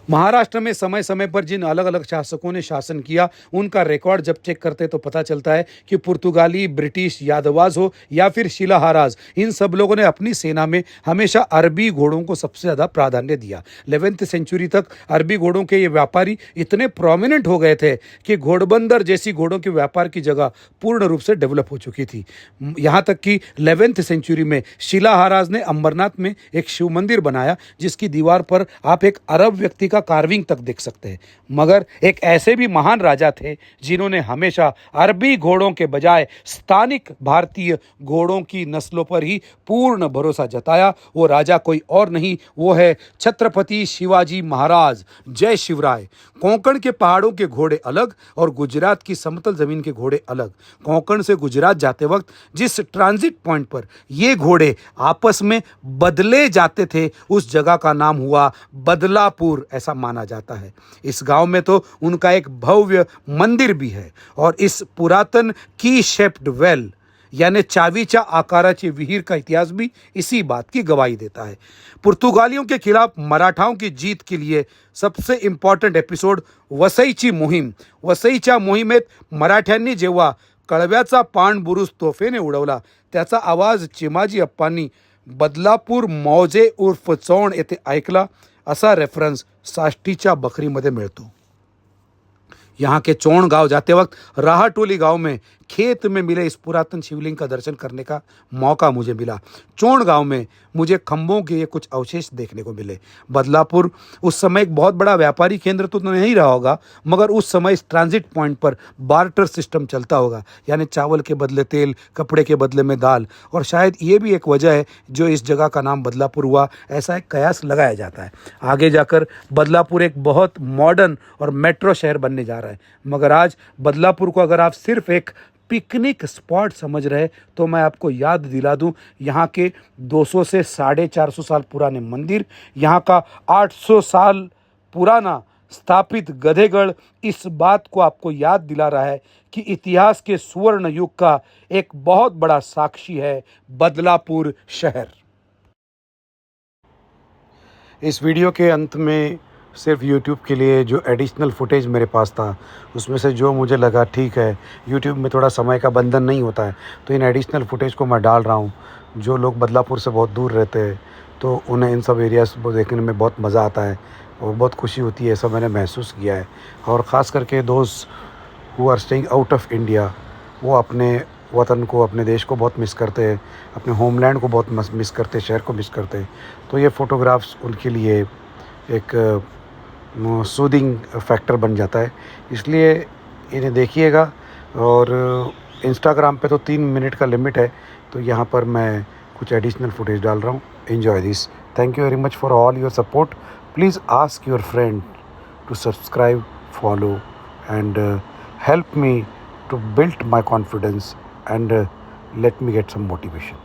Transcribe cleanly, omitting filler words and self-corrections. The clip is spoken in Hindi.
महाराष्ट्र में समय समय पर जिन अलग अलग शासकों ने शासन किया, उनका रिकॉर्ड जब चेक करते तो पता चलता है कि पुर्तगाली, ब्रिटिश, यादवाज हो या फिर शिलाहाराज, इन सब लोगों ने अपनी सेना में हमेशा अरबी घोड़ों को सबसे ज़्यादा प्राधान्य दिया। 11वीं सेंचुरी तक अरबी घोड़ों के ये व्यापारी इतने प्रोमिनेंट हो गए थे कि घोड़बंदर जैसी घोड़ों के व्यापार की जगह पूर्ण रूप से डेवलप हो चुकी थी। यहाँ तक कि 11वीं सेंचुरी में शिलाहाराज ने अंबरनाथ में एक शिव मंदिर बनाया, जिसकी दीवार पर आप एक अरब व्यक्ति का कार्विंग तक देख सकते हैं। मगर एक ऐसे भी महान राजा थे जिन्होंने हमेशा अरबी घोड़ों के बजाय स्थानिक भारतीय घोड़ों की नस्लों पर ही पूर्ण भरोसा जताया। वो राजा कोई और नहीं, वो है छत्रपति शिवाजी महाराज। जय शिवराय। कोंकण के पहाड़ों के घोड़े अलग और गुजरात की समतल जमीन के घोड़े अलग। कोंकण से गुजरात जाते वक्त जिस ट्रांजिट पॉइंट पर ये घोड़े आपस में बदले जाते थे, उस जगह का नाम हुआ बदलापुर, ऐसा माना जाता है। इस गांव में तो उनका एक भव्य मंदिर भी है और इस पुरातन की शेप्ड वेल यानी चावीच्या आकाराचे विहीर का इतिहास भी इसी बात की गवाही देता है। पुर्तगालियों के खिलाफ मराठाओं की जीत के लिए सबसे इम्पॉर्टंट एपिसोड वसईची मोहीम। वसईच्या मोहिमेत मराठ्यांनी जेव्हा कळव्याचा पाण बुरुज तोफेने उडवला, त्याचा आवाज चिमाजी अप्पांनी बदलापूर मौजे उर्फ चौण येथे ऐकला, असा रेफरन्स साष्टीच्या बकरीमध्ये मिळतो। यहाँ के चौण गांव जाते वक्त राहाटोली गांव में खेत में मिले इस पुरातन शिवलिंग का दर्शन करने का मौका मुझे मिला। चौण गांव में मुझे खंभों के ये कुछ अवशेष देखने को मिले। बदलापुर उस समय एक बहुत बड़ा व्यापारी केंद्र तो नहीं रहा होगा, मगर उस समय इस ट्रांजिट पॉइंट पर बार्टर सिस्टम चलता होगा, यानी चावल के बदले तेल, कपड़े के बदले में दाल। और शायद ये भी एक वजह है जो इस जगह का नाम बदलापुर हुआ, ऐसा एक कयास लगाया जाता है। आगे जाकर बदलापुर एक बहुत मॉडर्न और मेट्रो शहर बनने जा रहा है। मगर आज बदलापुर को अगर आप सिर्फ एक पिकनिक स्पॉट समझ रहे तो मैं आपको याद दिला दूं, यहाँ के 200 से 450 साल पुराने मंदिर, यहाँ का 800 साल पुराना स्थापित गधेगढ़ इस बात को आपको याद दिला रहा है कि इतिहास के सुवर्ण युग का एक बहुत बड़ा साक्षी है बदलापुर शहर। इस वीडियो के अंत में सिर्फ YouTube के लिए जो एडिशनल फुटेज मेरे पास था, उसमें से जो मुझे लगा ठीक है, YouTube में थोड़ा समय का बंधन नहीं होता है, तो इन एडिशनल फुटेज को मैं डाल रहा हूँ। जो लोग बदलापुर से बहुत दूर रहते हैं तो उन्हें इन सब एरियाज़ को देखने में बहुत मज़ा आता है और बहुत खुशी होती है, ऐसा मैंने महसूस किया है। और ख़ास करके दोस्त who are staying out of India, वो अपने वतन को, अपने देश को बहुत मिस करते हैं, अपने होमलैंड को बहुत मिस करते हैं, शहर को मिस करते हैं। तो ये फ़ोटोग्राफ्स उनके लिए एक सूदिंग फैक्टर बन जाता है, इसलिए इन्हें देखिएगा। और इंस्टाग्राम पे तो 3 मिनट का लिमिट है, तो यहाँ पर मैं कुछ एडिशनल फुटेज डाल रहा हूँ। Enjoy this. Thank you very much for all your support. Please ask your friend to subscribe, follow and help me to build my confidence and let me get some motivation.